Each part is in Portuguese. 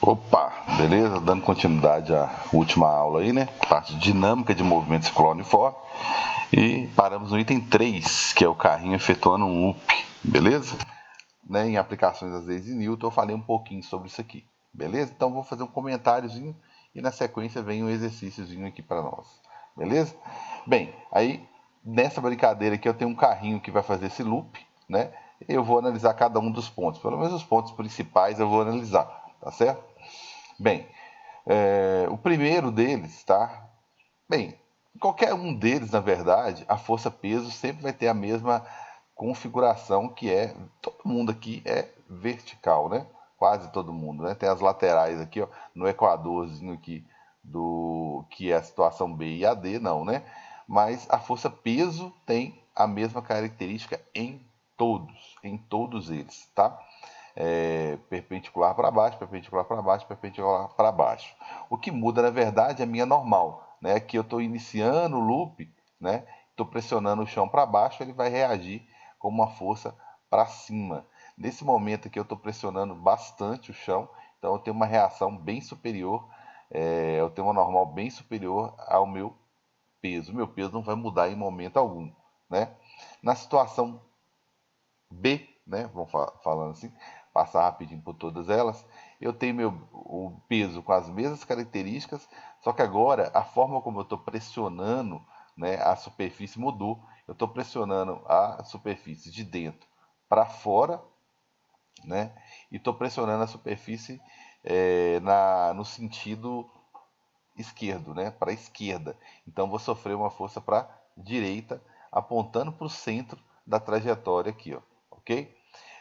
Opa, beleza? Dando continuidade à última aula aí, né? Parte de dinâmica de movimento circular uniforme. E paramos no item 3, que é o carrinho efetuando um loop, beleza? Né, em aplicações às leis de Newton, eu falei um pouquinho sobre isso aqui, beleza? Então vou fazer um comentáriozinho e na sequência vem um exercíciozinho aqui para nós, beleza? Bem, aí nessa brincadeira aqui eu tenho um carrinho que vai fazer esse loop, né? Eu vou analisar cada um dos pontos, pelo menos os pontos principais eu vou analisar, tá certo? Bem, o primeiro deles, tá? Bem, qualquer um deles, na verdade, a força-peso sempre vai ter a mesma configuração que é, todo mundo aqui é vertical, né? Quase todo mundo, né? Tem as laterais aqui, ó, no equadorzinho aqui do que é a situação B e a D, não, né? Mas a força-peso tem a mesma característica em todos eles, tá? Perpendicular para baixo, perpendicular para baixo, perpendicular para baixo. O que muda, na verdade, é a minha normal, né? Que eu estou iniciando o loop, né? Estou pressionando o chão para baixo, ele vai reagir com uma força para cima. Nesse momento aqui eu estou pressionando bastante o chão, então eu tenho uma reação bem superior, eu tenho uma normal bem superior ao meu peso. O meu peso não vai mudar em momento algum, né? Na situação B, né? Vamos falando assim, passar rapidinho por todas elas. Eu tenho o peso com as mesmas características, só que agora a forma como eu estou pressionando, né, a superfície mudou. Eu estou pressionando a superfície de dentro para fora, né? E estou pressionando a superfície no sentido esquerdo, né? Para a esquerda. Então vou sofrer uma força para a direita, apontando para o centro da trajetória aqui, ó, ok?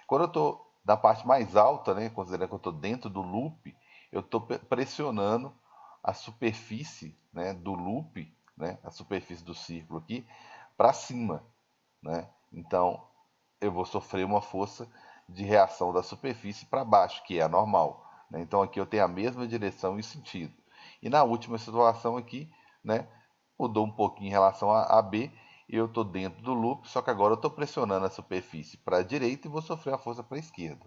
Quando eu estou na parte mais alta, né, considerando que eu estou dentro do loop, eu estou pressionando a superfície, né, do loop, né, a superfície do círculo aqui, para cima, né? Então eu vou sofrer uma força de reação da superfície para baixo, que é a normal, né? Então aqui eu tenho a mesma direção e sentido. E na última situação aqui, né, mudou um pouquinho em relação a B, eu estou dentro do loop, só que agora eu estou pressionando a superfície para a direita e vou sofrer a força para a esquerda,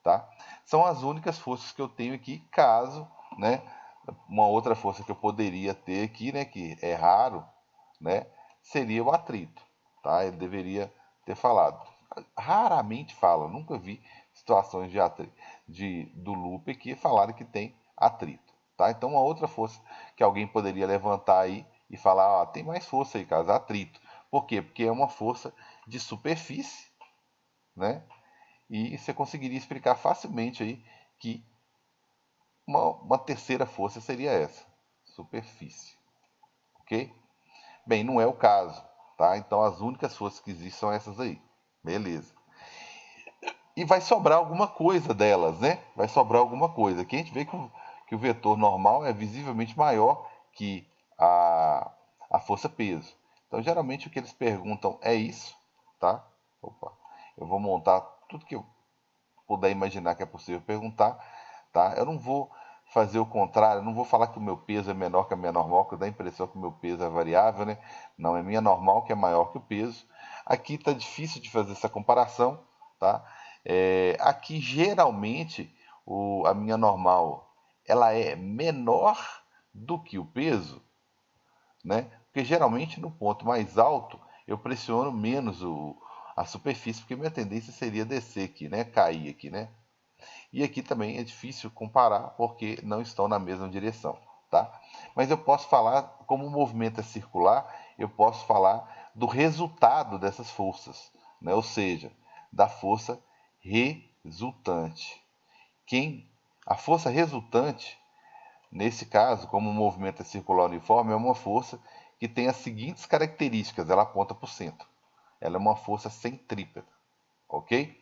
tá? São as únicas forças que eu tenho aqui, caso, né, uma outra força que eu poderia ter aqui, né, que é raro, né, seria o atrito, tá? Ele deveria ter falado. Raramente fala, nunca vi situações do loop que falaram que tem atrito, tá? Então uma outra força que alguém poderia levantar aí e falar, tem mais força aí, caso atrito. Por quê? Porque é uma força de superfície, né? E você conseguiria explicar facilmente aí que uma terceira força seria essa, superfície, ok? Bem, não é o caso, tá? Então as únicas forças que existem são essas aí, beleza. E vai sobrar alguma coisa delas, né? Vai sobrar alguma coisa. Aqui a gente vê que o vetor normal é visivelmente maior que a força-peso. Então, geralmente, o que eles perguntam é isso, tá? Opa, eu vou montar tudo que eu puder imaginar que é possível perguntar, tá? Eu não vou fazer o contrário, não vou falar que o meu peso é menor que a minha normal, que dá a impressão que o meu peso é variável, né? Não, é minha normal que é maior que o peso. Aqui está difícil de fazer essa comparação, tá? Aqui geralmente a minha normal ela é menor do que o peso, né? Porque geralmente no ponto mais alto eu pressiono menos a superfície, porque minha tendência seria descer aqui, né? Cair aqui, né? E aqui também é difícil comparar porque não estão na mesma direção, tá? Mas eu posso falar, como o movimento é circular, eu posso falar do resultado dessas forças, né? Ou seja, da força resultante. A força resultante, nesse caso, como o movimento é circular uniforme, é uma força que tem as seguintes características, ela aponta para o centro. Ela é uma força centrípeta, ok?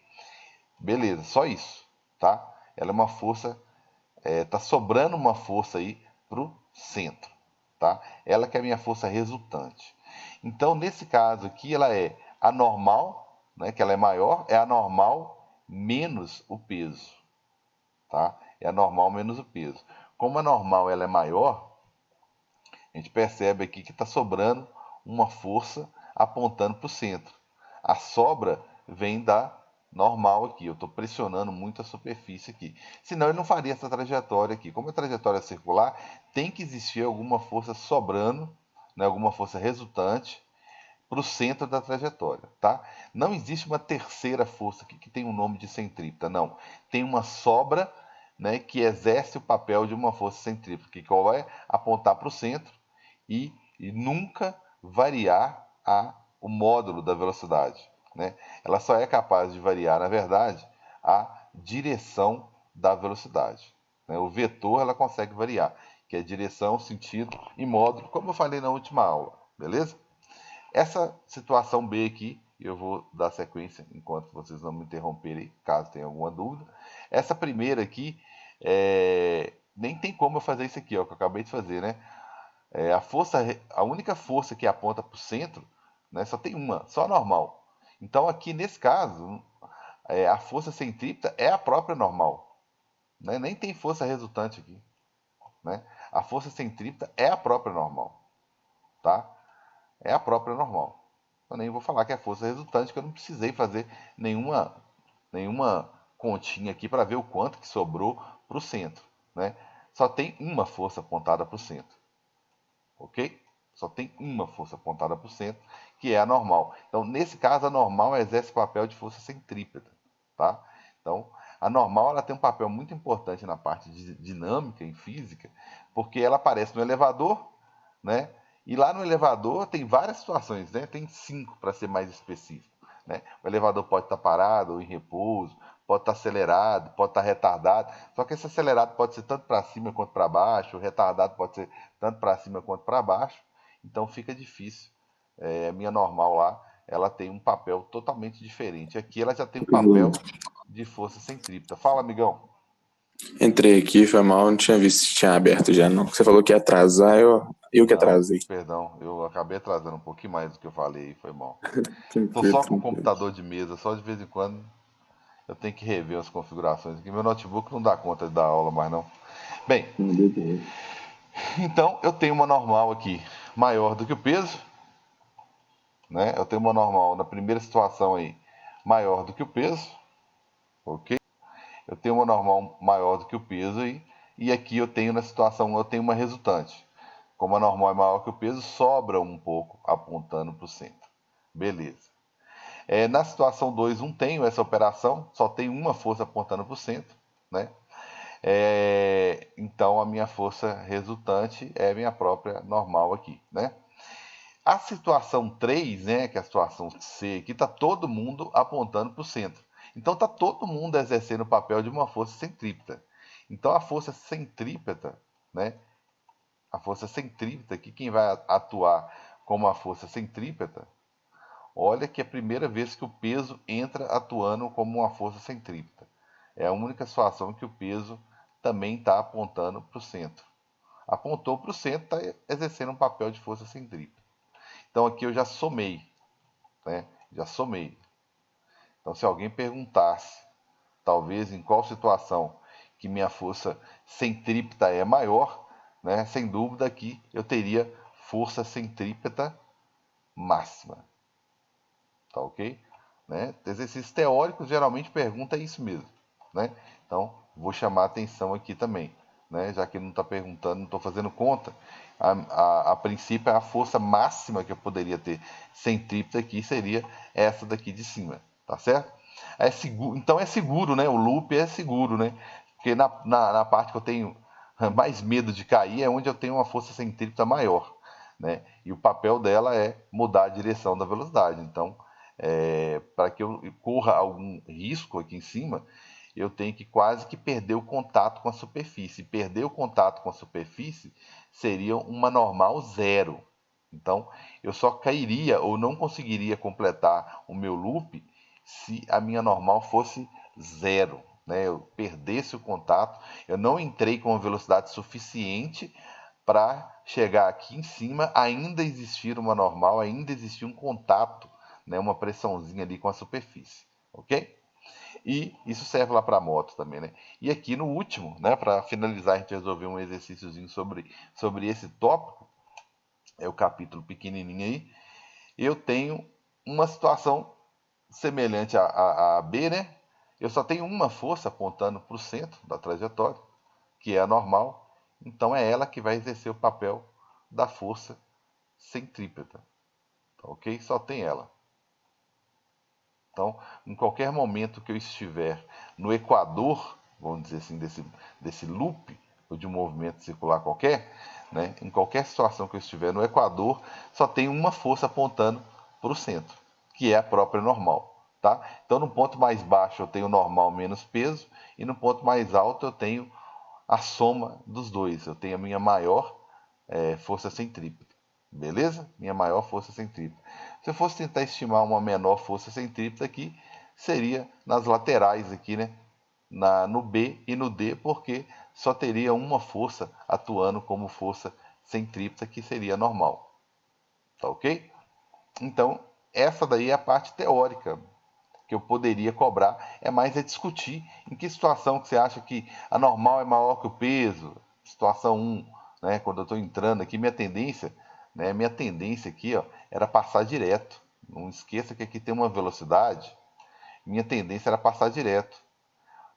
Beleza, só isso, tá? Ela é uma força, tá sobrando uma força aí pro centro, tá? Ela que é a minha força resultante. Então, nesse caso aqui, ela é a normal, né, que ela é maior, é a normal menos o peso, tá? É a normal menos o peso. Como a normal ela é maior, a gente percebe aqui que está sobrando uma força apontando para o centro. A sobra vem normal aqui. Eu estou pressionando muito a superfície aqui. Senão ele não faria essa trajetória aqui. Como a trajetória é circular, tem que existir alguma força sobrando, né, alguma força resultante para o centro da trajetória, tá? Não existe uma terceira força aqui que tem o nome de centrípeta, não. Tem uma sobra, né, que exerce o papel de uma força centrípeta, que vai apontar para o centro e nunca variar o módulo da velocidade, né? Ela só é capaz de variar, na verdade, a direção da velocidade, né? O vetor ela consegue variar, que é direção, sentido e módulo, como eu falei na última aula, beleza? Essa situação B aqui, eu vou dar sequência enquanto vocês não me interromperem, caso tenha alguma dúvida. Essa primeira aqui, nem tem como eu fazer isso aqui, ó, que eu acabei de fazer, né? A única força que aponta para o centro, né, só tem uma, só a normal. Então aqui nesse caso, a força centrípeta é a própria normal, né? Nem tem força resultante aqui, né? A força centrípeta é a própria normal, tá? É a própria normal. Eu nem vou falar que é força resultante, que eu não precisei fazer nenhuma continha aqui para ver o quanto que sobrou para o centro, né? Só tem uma força apontada para o centro, ok? Só tem uma força apontada para o centro, que é a normal. Então, nesse caso, a normal exerce o papel de força centrípeta, tá? Então, a normal ela tem um papel muito importante na parte de dinâmica em física, porque ela aparece no elevador, né? E lá no elevador tem várias situações, né? Tem 5 para ser mais específico, né? O elevador pode estar parado ou em repouso, pode estar acelerado, pode estar retardado. Só que esse acelerado pode ser tanto para cima quanto para baixo, o retardado pode ser tanto para cima quanto para baixo. Então fica difícil. A minha normal lá, ela tem um papel totalmente diferente. Aqui ela já tem um papel de força centrípeta. Fala, amigão. Entrei aqui, foi mal, não tinha visto se tinha aberto já, não. Você falou que ia atrasar, eu que Não, atrasei. perdão, eu acabei atrasando um pouquinho mais do que eu falei, foi mal. Tô Tranquilo, só com o tranquilo. computador de mesa, só de vez em quando eu tenho que rever as configurações aqui. Meu notebook não dá conta de dar aula mais não. Bem, Beleza. então eu tenho uma normal aqui maior do que o peso, né? Eu tenho uma normal na primeira situação aí maior do que o peso, ok? Eu tenho uma normal maior do que o peso aí, e aqui eu tenho na situação eu tenho uma resultante. Como a normal é maior que o peso, sobra um pouco apontando para o centro. Beleza. Na situação 2, não tenho essa operação, só tenho uma força apontando para o centro, né? Então a minha força resultante é a minha própria normal aqui, né? A situação 3, né, que é a situação C aqui, está todo mundo apontando para o centro. Então está todo mundo exercendo o papel de uma força centrípeta. Então a força centrípeta, né, a força centrípeta aqui, quem vai atuar como a força centrípeta, olha que é a primeira vez que o peso entra atuando como uma força centrípeta. É a única situação que o peso também está apontando para o centro. Apontou para o centro, está exercendo um papel de força centrípeta. Então aqui eu já somei, né? Já somei. Então se alguém perguntasse, talvez em qual situação que minha força centrípeta é maior, né? Sem dúvida aqui eu teria força centrípeta máxima, tá ok? Né? Exercícios teóricos geralmente pergunta isso mesmo, né? Então vou chamar a atenção aqui também, né? Já que ele não está perguntando, não estou fazendo conta. A princípio a força máxima que eu poderia ter centrípeta aqui seria essa daqui de cima, tá certo? É seguro, então é seguro, né? O loop é seguro, né? Porque na parte que eu tenho mais medo de cair é onde eu tenho uma força centrípeta maior, né? E o papel dela é mudar a direção da velocidade. Então, para que eu corra algum risco aqui em cima, eu tenho que quase que perder o contato com a superfície. Perder o contato com a superfície seria uma normal zero. Então, eu só cairia ou não conseguiria completar o meu loop se a minha normal fosse zero, né? Eu perdesse o contato, eu não entrei com uma velocidade suficiente para chegar aqui em cima, ainda existir uma normal, ainda existir um contato, né? Uma pressãozinha ali com a superfície, ok? E isso serve lá para a moto também, né? E aqui no último, né? Para finalizar, a gente resolveu um exercíciozinho sobre esse tópico, é o capítulo pequenininho aí. Eu tenho uma situação semelhante a B, né? eu só tenho uma força apontando para o centro da trajetória, que é a normal, então é ela que vai exercer o papel da força centrípeta, tá ok? Só tem ela. Então, em qualquer momento que eu estiver no equador, vamos dizer assim, desse loop, ou de um movimento circular qualquer, né, em qualquer situação que eu estiver no equador, só tem uma força apontando para o centro, que é a própria normal. Tá? Então, no ponto mais baixo eu tenho normal menos peso, e no ponto mais alto eu tenho a soma dos dois. Eu tenho a minha maior força centrípeta. Beleza? Minha maior força centrípeta. Se eu fosse tentar estimar uma menor força centrípeta aqui, seria nas laterais aqui, né? No B e no D, porque só teria uma força atuando como força centrípeta, que seria normal. Tá ok? Então, essa daí é a parte teórica que eu poderia cobrar, é mais discutir em que situação que você acha que a normal é maior que o peso. Situação 1, né, quando eu estou entrando aqui, minha tendência aqui, ó, era passar direto. Não esqueça que aqui tem uma velocidade, minha tendência era passar direto.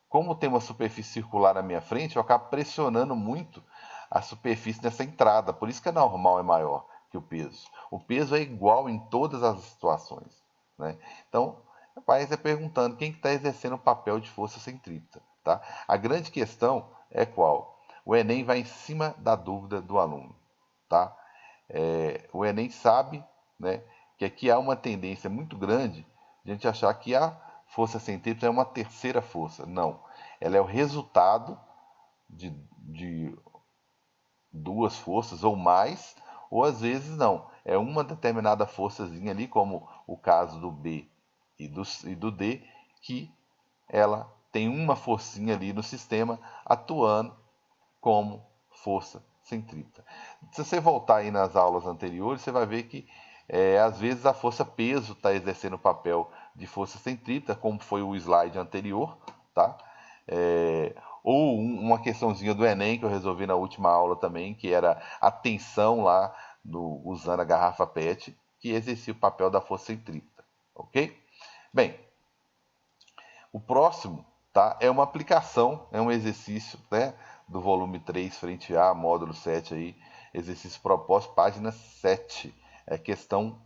Como tem uma superfície circular na minha frente, eu acabo pressionando muito a superfície nessa entrada, por isso que a normal é maior que o peso. O peso é igual em todas as situações, né? Então, rapaz, é perguntando quem está exercendo o papel de força centrípeta, tá? A grande questão é qual? O Enem vai em cima da dúvida do aluno, tá? O Enem sabe, né, que aqui há uma tendência muito grande de a gente achar que a força centrípeta é uma terceira força. Não. Ela é o resultado de duas forças ou mais, ou às vezes não. É uma determinada forçazinha ali, como o caso do B e do D, que ela tem uma forcinha ali no sistema atuando como força centrípeta. Se você voltar aí nas aulas anteriores, você vai ver que às vezes a força peso está exercendo o papel de força centrípeta, como foi o slide anterior, tá? Ou uma questãozinha do Enem que eu resolvi na última aula também, que era a tensão lá usando a garrafa PET, que exercia o papel da força centrípeta, ok? Bem, o próximo, tá, é uma aplicação, é um exercício, né, do volume 3, frente A, módulo 7 aí, exercício proposto, página 7, é questão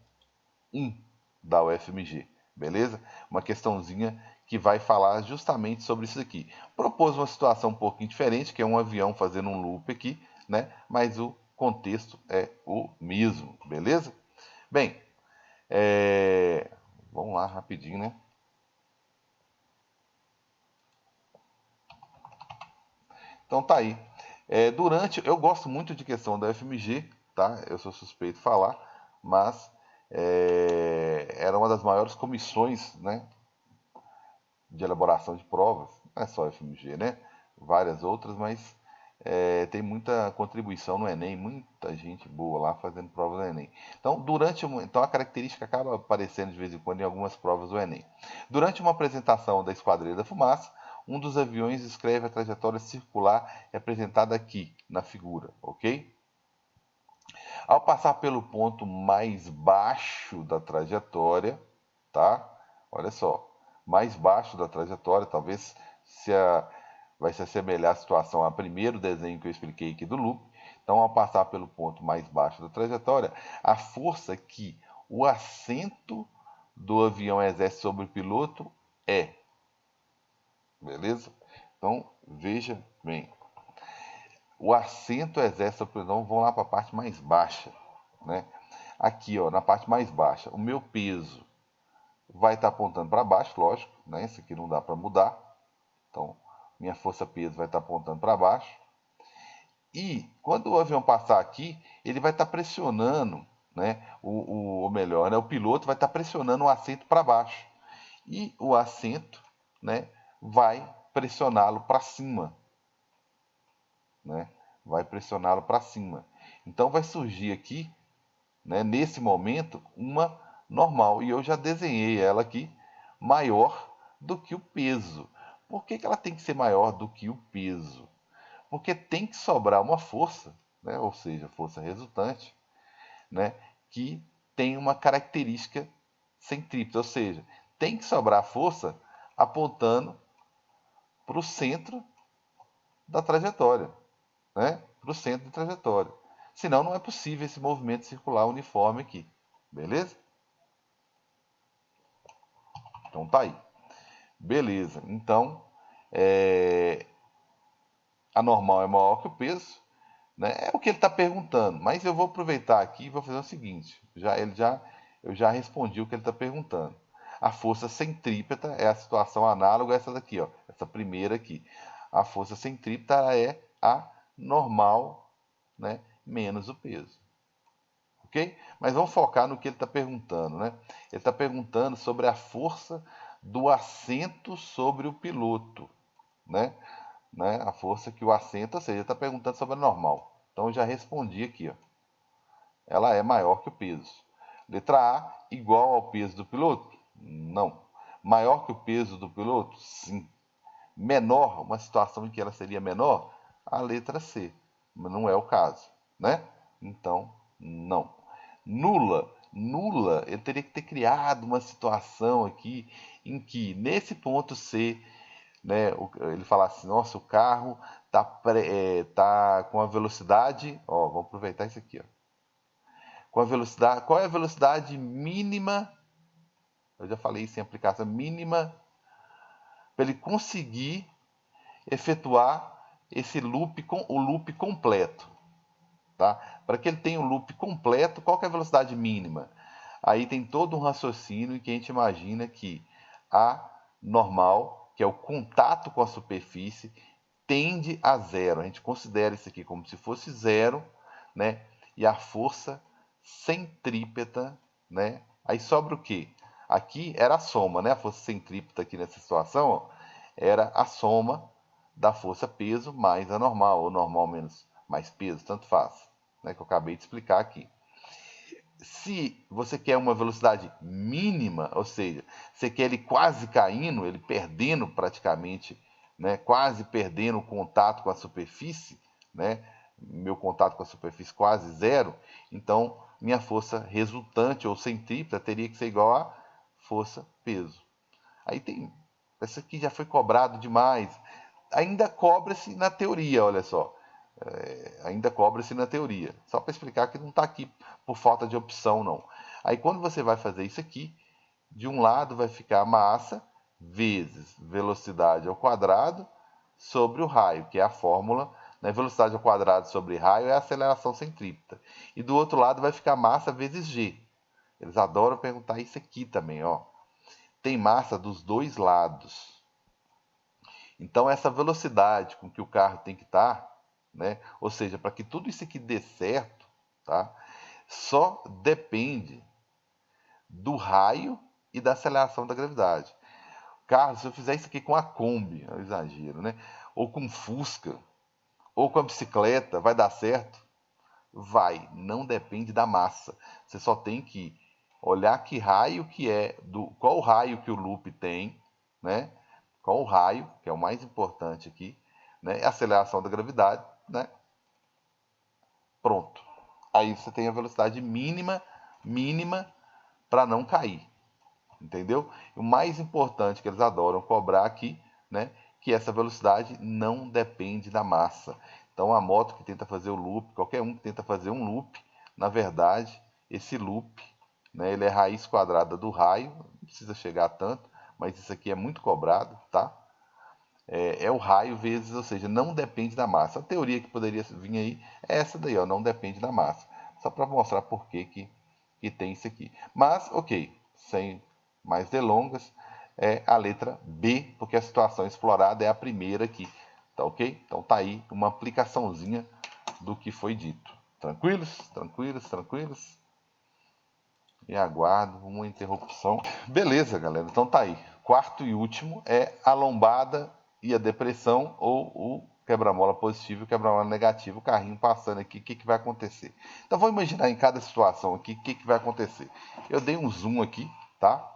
1 da UFMG, beleza? Uma questãozinha que vai falar justamente sobre isso aqui. Propôs uma situação um pouquinho diferente, que é um avião fazendo um loop aqui, né, mas o contexto é o mesmo, beleza? Bem, vamos lá rapidinho, né? Então tá aí. Eu gosto muito de questão da FMG, tá? Eu sou suspeito de falar, mas era uma das maiores comissões, né, de elaboração de provas. Não é só a FMG, né? Várias outras, mas tem muita contribuição no Enem, muita gente boa lá fazendo provas do Enem. Então a característica acaba aparecendo de vez em quando em algumas provas do Enem. Durante uma apresentação da Esquadrilha da Fumaça, um dos aviões escreve a trajetória circular representada aqui na figura, ok? Ao passar pelo ponto mais baixo da trajetória, tá? Olha só, mais baixo da trajetória, talvez vai se assemelhar a situação ao primeiro desenho que eu expliquei aqui do loop. Então, ao passar pelo ponto mais baixo da trajetória, a força que o assento do avião exerce sobre o piloto é. Beleza? Então, veja bem. O assento exerce sobre o piloto. Vamos lá para a parte mais baixa, né? Aqui, ó, na parte mais baixa, o meu peso vai estar apontando para baixo, lógico, né? Isso aqui não dá para mudar. Então, minha força peso vai estar apontando para baixo. E quando o avião passar aqui, ele vai estar pressionando, né? Ou melhor, né? O piloto vai estar pressionando o assento para baixo. E o assento, né, vai pressioná-lo para cima, né? Vai pressioná-lo para cima. Então vai surgir aqui, né, nesse momento, uma normal. E eu já desenhei ela aqui maior do que o peso. Por que ela tem que ser maior do que o peso? Porque tem que sobrar uma força, né, ou seja, força resultante, né, que tem uma característica centrípeta, ou seja, tem que sobrar força apontando para o centro da trajetória, né? Para o centro da trajetória. Senão não é possível esse movimento circular uniforme aqui, beleza? Então tá aí. Beleza, então a normal é maior que o peso, né? É o que ele está perguntando, mas eu vou aproveitar aqui e vou fazer o seguinte, eu já respondi o que ele está perguntando. A força centrípeta é a situação análoga a essa daqui, ó, essa primeira aqui. A força centrípeta é a normal, né, menos o peso. Ok? Mas vamos focar no que ele está perguntando, né? Ele está perguntando sobre a força do assento sobre o piloto, né? A força que o assento, ou seja, ele está perguntando sobre a normal. Então eu já respondi aqui, ó. Ela é maior que o peso. Letra A, igual ao peso do piloto? Não. Maior que o peso do piloto? Sim. Menor, uma situação em que ela seria menor? A letra C. Mas não é o caso, né? Então, não. Nula. Nula, ele teria que ter criado uma situação aqui em que, nesse ponto C, né, ele fala assim, nossa, o carro tá com a velocidade, ó, vamos aproveitar isso aqui, ó. Com a velocidade, qual é a velocidade mínima? Eu já falei isso em aplicação mínima para ele conseguir efetuar esse loop com o loop completo, tá? Para que ele tenha o loop completo, qual que é a velocidade mínima? Aí tem todo um raciocínio em que a gente imagina que a normal, que é o contato com a superfície, tende a zero. A gente considera isso aqui como se fosse zero, né? E a força centrípeta, né? Aí sobra o quê? Aqui era a soma, né? A força centrípeta aqui nessa situação, ó, era a soma da força peso mais a normal, ou normal menos mais peso, tanto faz, né? Que eu acabei de explicar aqui. Se você quer uma velocidade mínima, ou seja, você quer ele quase caindo, ele perdendo praticamente, né, quase perdendo o contato com a superfície, né, meu contato com a superfície quase zero, então minha força resultante ou centrípeta teria que ser igual a força peso. Aí tem, essa aqui já foi cobrado demais, ainda cobra-se na teoria, olha só. Ainda cobra-se na teoria. Só para explicar que não está aqui por falta de opção, não. Aí quando você vai fazer isso aqui, de um lado vai ficar massa vezes velocidade ao quadrado sobre o raio, que é a fórmula, né? Velocidade ao quadrado sobre raio é a aceleração centrípeta. E do outro lado vai ficar massa vezes g. Eles adoram perguntar isso aqui também, ó. Tem massa dos dois lados. Então essa velocidade com que o carro tem que estar, né? Ou seja, para que tudo isso aqui dê certo, tá? Só depende do raio e da aceleração da gravidade. Carro, se eu fizer isso aqui com a Kombi, é um exagero, né? Ou com Fusca, ou com a bicicleta, vai dar certo? Vai, não depende da massa. Você só tem que olhar que raio que é, qual o raio que o loop tem, né? Qual o raio, que é o mais importante aqui, né? A aceleração da gravidade, né? Pronto. Aí você tem a velocidade mínima para não cair, entendeu? E o mais importante que eles adoram cobrar aqui, né? Que essa velocidade não depende da massa. Então a moto que tenta fazer o loop, qualquer um que tenta fazer um loop, na verdade, esse loop, né, ele é raiz quadrada do raio, não precisa chegar a tanto, mas isso aqui é muito cobrado, tá? É o raio vezes, ou seja, não depende da massa. A teoria que poderia vir aí é essa daí, ó, não depende da massa. Só para mostrar por que tem isso aqui. Mas, ok, sem mais delongas, é a letra B, porque a situação explorada é a primeira aqui, tá ok? Então tá aí uma aplicaçãozinha do que foi dito. Tranquilos? Tranquilos? Tranquilos? E aguardo uma interrupção. Beleza, galera. Então tá aí. Quarto e último é a lombada e a depressão ou o quebra-mola positivo e o quebra-mola negativo. O carrinho passando aqui, o que vai acontecer? Então vamos imaginar em cada situação aqui o que vai acontecer. Eu dei um zoom aqui, tá?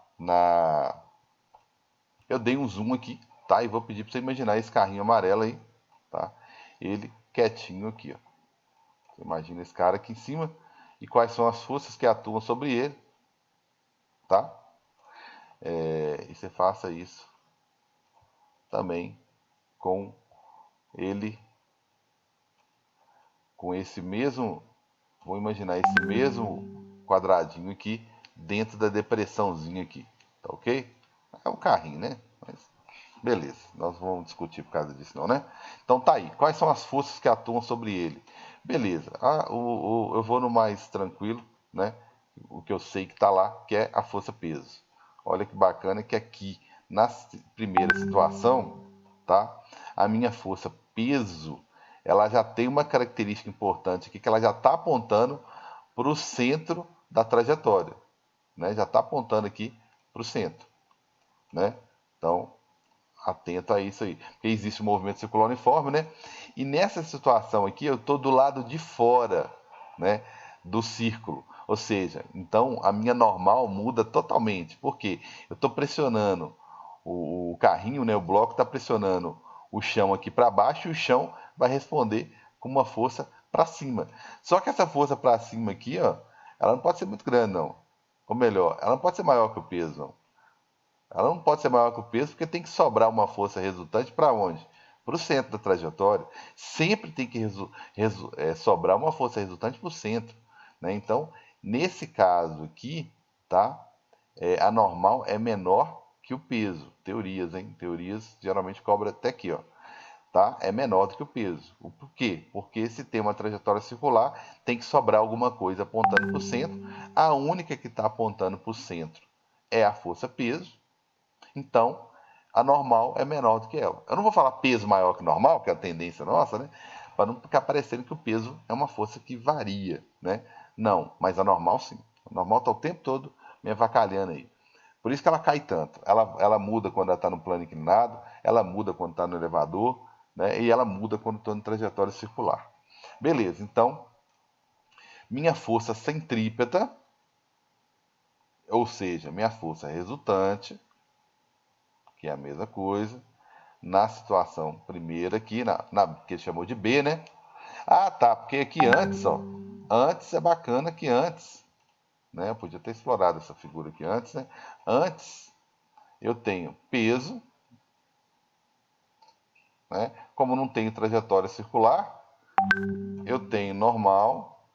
Eu dei um zoom aqui, tá? E vou pedir para você imaginar esse carrinho amarelo aí, tá? Ele quietinho aqui, ó. Você imagina esse cara aqui em cima e quais são as forças que atuam sobre ele, tá? E você faça isso também com ele, com esse mesmo, vou imaginar esse mesmo quadradinho aqui dentro da depressãozinha aqui, tá ok? É um carrinho, né? Mas beleza, nós vamos discutir por causa disso não, né? Então tá aí, quais são as forças que atuam sobre ele? Beleza, eu vou no mais tranquilo, né? O que eu sei que tá lá, que é a força peso. Olha que bacana que aqui, na primeira situação, tá? A minha força peso, ela já tem uma característica importante aqui, que ela já está apontando para o centro da trajetória, né? Já está apontando aqui para o centro, né? Então, atento a isso aí, porque existe um movimento circular uniforme, né? E nessa situação aqui, eu estou do lado de fora, né, do círculo. Ou seja, então a minha normal muda totalmente, porque eu estou pressionando o carrinho, né, o bloco está pressionando o chão aqui para baixo e o chão vai responder com uma força para cima. Só que essa força para cima aqui, ó, ela não pode ser muito grande, não. Ou melhor, ela não pode ser maior que o peso, não. Ela não pode ser maior que o peso porque tem que sobrar uma força resultante para onde? Para o centro da trajetória. Sempre tem que sobrar uma força resultante para o centro. Né? Então, nesse caso aqui, tá? A normal é menor que o peso. Teorias, hein? Teorias geralmente cobra até aqui, ó. Tá? É menor do que o peso. Por quê? Porque se tem uma trajetória circular, tem que sobrar alguma coisa apontando para o centro. A única que está apontando para o centro é a força peso. Então, a normal é menor do que ela. Eu não vou falar peso maior que normal, que é a tendência nossa, né? Para não ficar parecendo que o peso é uma força que varia, né? Não, mas a normal sim. A normal está o tempo todo me avacalhando aí. Por isso que ela cai tanto. Ela muda quando ela está no plano inclinado, ela muda quando está no elevador, né? E ela muda quando está no trajetória circular. Beleza, então, minha força centrípeta, ou seja, minha força resultante, que é a mesma coisa, na situação primeira aqui, que ele chamou de B, né? Ah, tá, porque aqui antes, ó, antes é bacana que antes, né? Eu podia ter explorado essa figura aqui antes, né? Antes eu tenho peso, né? Como não tenho trajetória circular, eu tenho normal,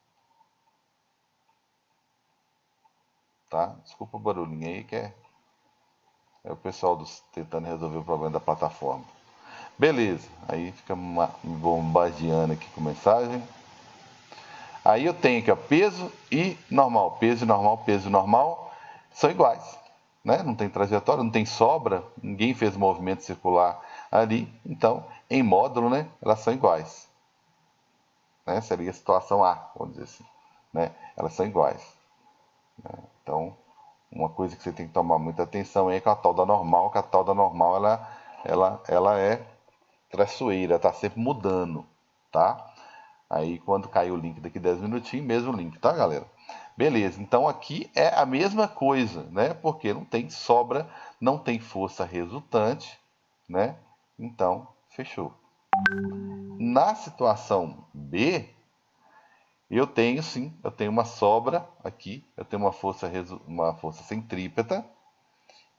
tá? Desculpa o barulhinho aí, que é o pessoal tentando resolver o problema da plataforma. Beleza, aí fica me bombardeando aqui com mensagem. Aí eu tenho aqui, ó, peso e normal. Peso e normal, peso e normal são iguais. Né? Não tem trajetória, não tem sobra, ninguém fez movimento circular ali. Então, em módulo, né, elas são iguais. Né? Seria a situação A, vamos dizer assim. Né? Elas são iguais. Né? Então, uma coisa que você tem que tomar muita atenção é com a tal da normal, que a tal da normal ela é traiçoeira, está sempre mudando. Tá? Aí quando cair o link daqui 10 minutinhos, mesmo link, tá, galera? Beleza, então aqui é a mesma coisa, né? Porque não tem sobra, não tem força resultante, né? Então, fechou. Na situação B, eu tenho sim, eu tenho uma sobra aqui, eu tenho uma força centrípeta,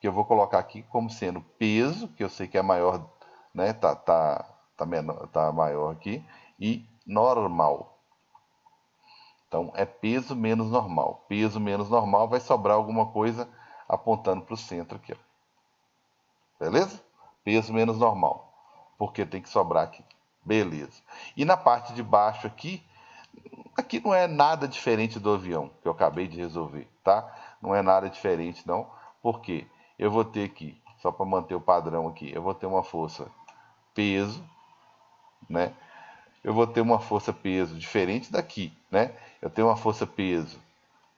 que eu vou colocar aqui como sendo peso, que eu sei que é maior, né? Tá maior aqui, e normal. Então, é peso menos normal. Peso menos normal vai sobrar alguma coisa apontando para o centro aqui. Ó. Beleza? Peso menos normal. Porque tem que sobrar aqui. Beleza. E na parte de baixo aqui, aqui não é nada diferente do avião que eu acabei de resolver, tá? Não é nada diferente não. Por quê? Eu vou ter aqui, só para manter o padrão aqui, eu vou ter uma força peso, né? Eu vou ter uma força peso diferente daqui, né? Eu tenho uma força peso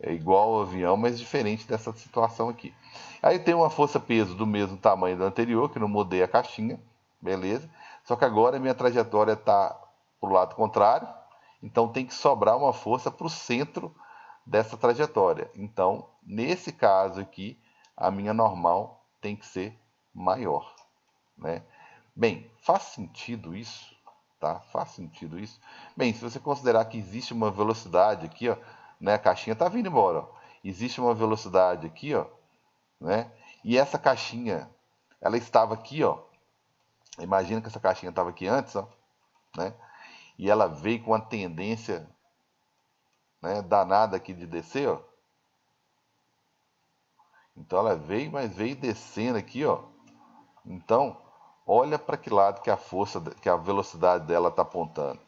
igual ao avião, mas diferente dessa situação aqui. Aí tem uma força-peso do mesmo tamanho do anterior, que não mudei a caixinha, beleza? Só que agora a minha trajetória está para o lado contrário, então tem que sobrar uma força para o centro dessa trajetória. Então, nesse caso aqui, a minha normal tem que ser maior, né? Bem, faz sentido isso? Tá? Faz sentido isso? Bem, se você considerar que existe uma velocidade aqui, ó, né? A caixinha tá vindo embora, ó. Existe uma velocidade aqui, ó, né? E essa caixinha, ela estava aqui, ó, Imagina que essa caixinha estava aqui antes, ó, né? E ela veio com uma tendência, né, danada aqui de descer, ó. Então ela veio, mas veio descendo aqui, ó. Então, olha para que lado que a força, que a velocidade dela está apontando.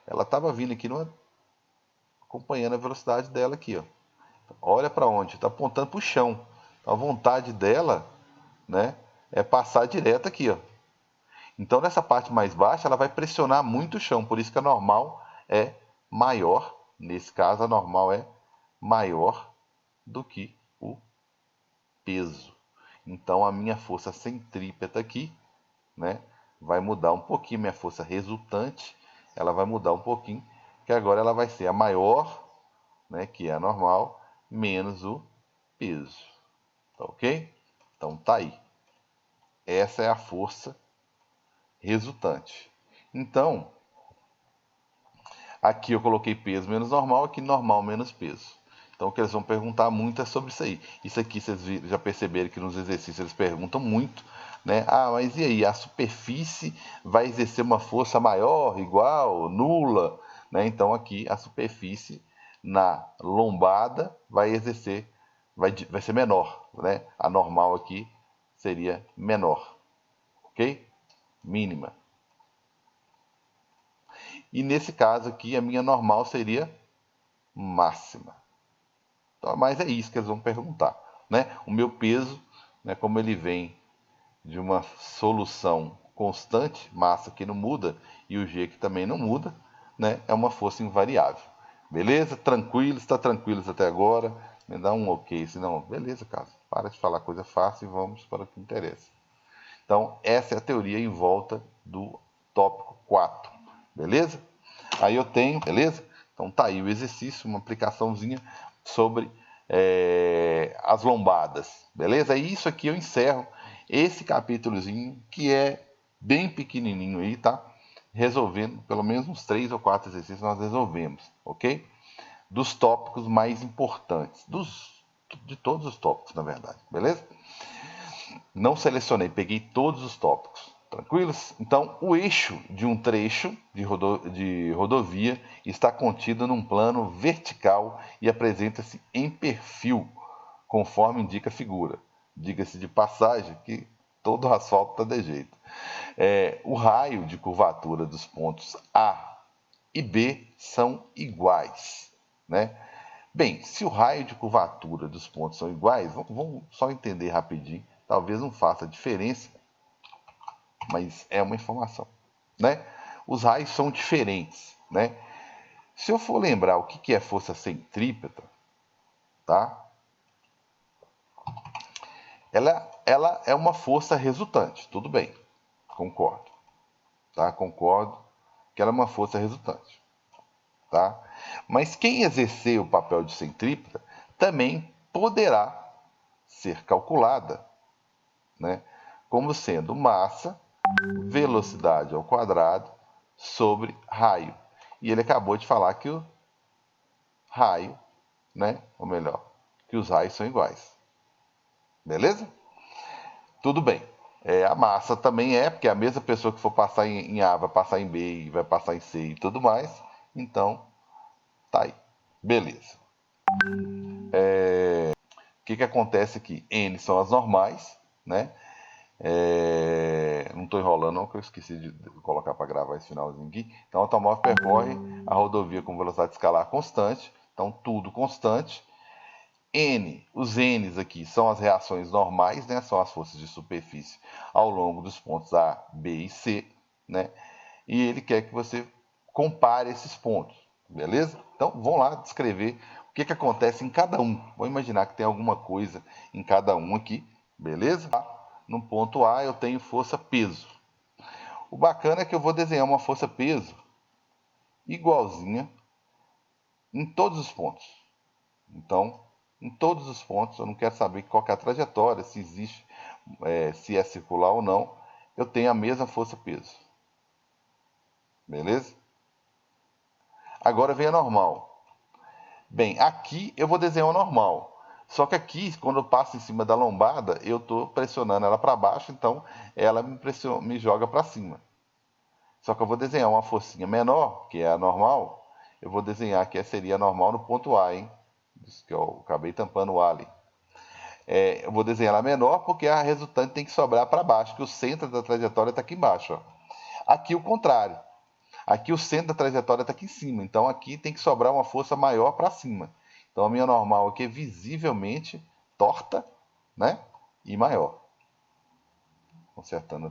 Ela estava vindo aqui acompanhando a velocidade dela aqui, ó. Olha para onde? Está apontando para o chão. Então, a vontade dela, né, é passar direto aqui, ó. Então, nessa parte mais baixa, ela vai pressionar muito o chão. Por isso que a normal é maior. Nesse caso, a normal é maior do que o peso. Então, a minha força centrípeta aqui, né, vai mudar um pouquinho. Minha força resultante, ela vai mudar um pouquinho. Que agora ela vai ser a maior, né, que é a normal, menos o peso. Tá ok? Então, tá aí. Essa é a força resultante. Então, aqui eu coloquei peso menos normal, aqui normal menos peso. Então o que eles vão perguntar muito é sobre isso aí. Isso aqui vocês já perceberam que nos exercícios eles perguntam muito, né? Ah, mas e aí? A superfície vai exercer uma força maior, igual, nula, né? Então aqui a superfície na lombada vai exercer, vai ser menor, né? A normal aqui seria menor, ok? Mínima. E nesse caso aqui, a minha normal seria máxima. Então, mas é isso que eles vão perguntar. Né? O meu peso, né, como ele vem de uma solução constante, massa que não muda, e o G que também não muda, né, é uma força invariável. Beleza? Tranquilos? Está tranquilos até agora? Me dá um ok, senão, beleza, Carlos. Para de falar coisa fácil e vamos para o que interessa. Então, essa é a teoria em volta do tópico 4. Beleza? Aí eu tenho, beleza? Então tá aí o exercício, uma aplicaçãozinha sobre as lombadas, beleza? E isso aqui eu encerro esse capítulozinho que é bem pequenininho aí, tá? Resolvendo pelo menos uns 3 ou 4 exercícios nós resolvemos, ok? Dos tópicos mais importantes, de todos os tópicos, na verdade, beleza? Não selecionei, peguei todos os tópicos. Tranquilos? Então, o eixo de um trecho de rodovia está contido num plano vertical e apresenta-se em perfil, conforme indica a figura. Diga-se de passagem que todo asfalto está de jeito. O raio de curvatura dos pontos A e B são iguais, né? Bem, se o raio de curvatura dos pontos são iguais, vamos só entender rapidinho. Talvez não faça diferença, mas é uma informação, né? Os raios são diferentes, né? Se eu for lembrar o que é força centrípeta, tá? Ela é uma força resultante, tudo bem, concordo, tá? Concordo que ela é uma força resultante, tá? Mas quem exercer o papel de centrípeta também poderá ser calculada, né? Como sendo massa, velocidade ao quadrado sobre raio. E ele acabou de falar que o raio, né? Ou melhor, que os raios são iguais. Beleza? Tudo bem. A massa também porque a mesma pessoa que for passar em A vai passar em B e vai passar em C e tudo mais. Então, tá aí. Beleza. O que acontece aqui? N são as normais, né? Não estou enrolando, não, que eu esqueci de colocar para gravar esse finalzinho aqui. Então, o automóvel percorre a rodovia com velocidade escalar constante, então tudo constante. N, os N's aqui são as reações normais, né? São as forças de superfície ao longo dos pontos A, B e C, né? E ele quer que você compare esses pontos, beleza? Então, vamos lá descrever o que acontece em cada um. Vou imaginar que tem alguma coisa em cada um aqui, beleza? No ponto A eu tenho força peso. O bacana é que eu vou desenhar uma força peso igualzinha em todos os pontos. Então, em todos os pontos, eu não quero saber qual que é a trajetória, se existe, se é circular ou não, eu tenho a mesma força peso. Beleza? Agora vem a normal. Bem, aqui eu vou desenhar o normal. Só que aqui, quando eu passo em cima da lombada, eu estou pressionando ela para baixo, então ela me joga para cima. Só que eu vou desenhar uma forcinha menor, que é a normal. Eu vou desenhar que seria a normal no ponto A, hein? Isso que eu acabei tampando o A ali. Eu vou desenhar ela menor porque a resultante tem que sobrar para baixo, que o centro da trajetória está aqui embaixo. Ó. Aqui o contrário. Aqui o centro da trajetória está aqui em cima. Então aqui tem que sobrar uma força maior para cima. Então a minha normal aqui é visivelmente torta, né? E maior. Consertando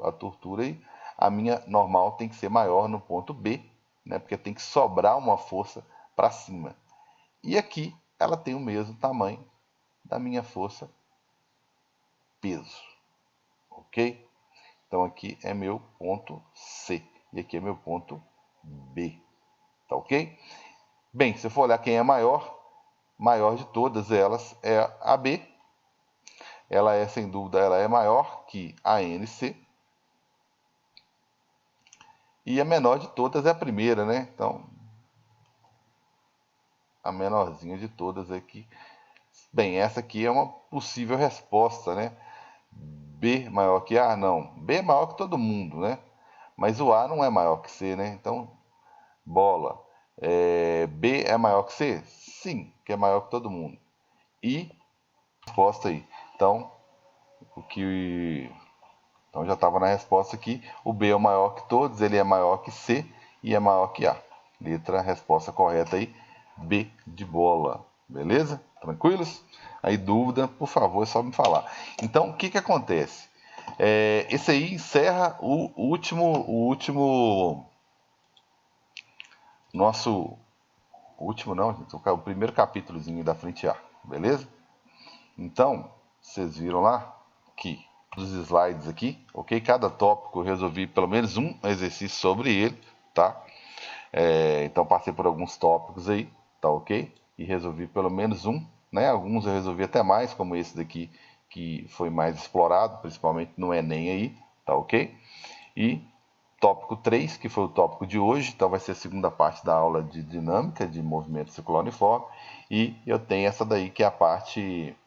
a tortura aí. A minha normal tem que ser maior no ponto B, né? Porque tem que sobrar uma força para cima. E aqui ela tem o mesmo tamanho da minha força peso. Ok? Então aqui é meu ponto C. E aqui é meu ponto B. Tá ok? Bem, se eu for olhar quem é maior de todas elas é a B. Ela é, sem dúvida, ela é maior que a NC. E a menor de todas é a primeira, né? Então, a menorzinha de todas aqui. Bem, essa aqui é uma possível resposta, né? B maior que A? Não. B é maior que todo mundo, né? Mas o A não é maior que C, né? Então, bola. B é maior que C? Sim, que é maior que todo mundo. E resposta aí. Então, então já estava na resposta aqui. O B é o maior que todos, ele é maior que C e é maior que A. Letra, resposta correta aí, B de bola. Beleza? Tranquilos? Aí dúvida, por favor, é só me falar. Então, o que que acontece? Esse aí encerra o último nosso último não, gente, o primeiro capítulozinho da frente A, beleza? Então, vocês viram lá que dos slides aqui, ok? Cada tópico eu resolvi pelo menos um exercício sobre ele, tá? Então passei por alguns tópicos aí, tá ok? E resolvi pelo menos um, né? Alguns eu resolvi até mais, como esse daqui que foi mais explorado, principalmente no Enem aí, tá ok? E tópico 3, que foi o tópico de hoje, então vai ser a segunda parte da aula de dinâmica de movimento circular-uniforme, e eu tenho essa daí que é a parte,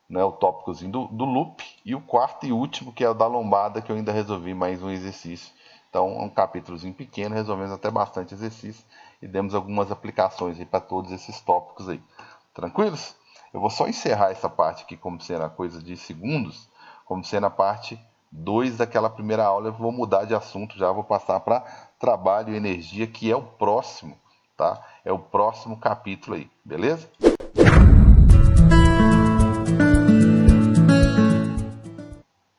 né, o tópicozinho do loop, e o quarto e último, que é o da lombada, que eu ainda resolvi mais um exercício. Então, é um capítulozinho pequeno, resolvemos até bastante exercício, e demos algumas aplicações para todos esses tópicos aí. Tranquilos? Eu vou só encerrar essa parte aqui como sendo a coisa de segundos, como sendo a parte 2 daquela primeira aula. Eu vou mudar de assunto já, vou passar para trabalho e energia, que é o próximo, tá? É o próximo capítulo aí, beleza?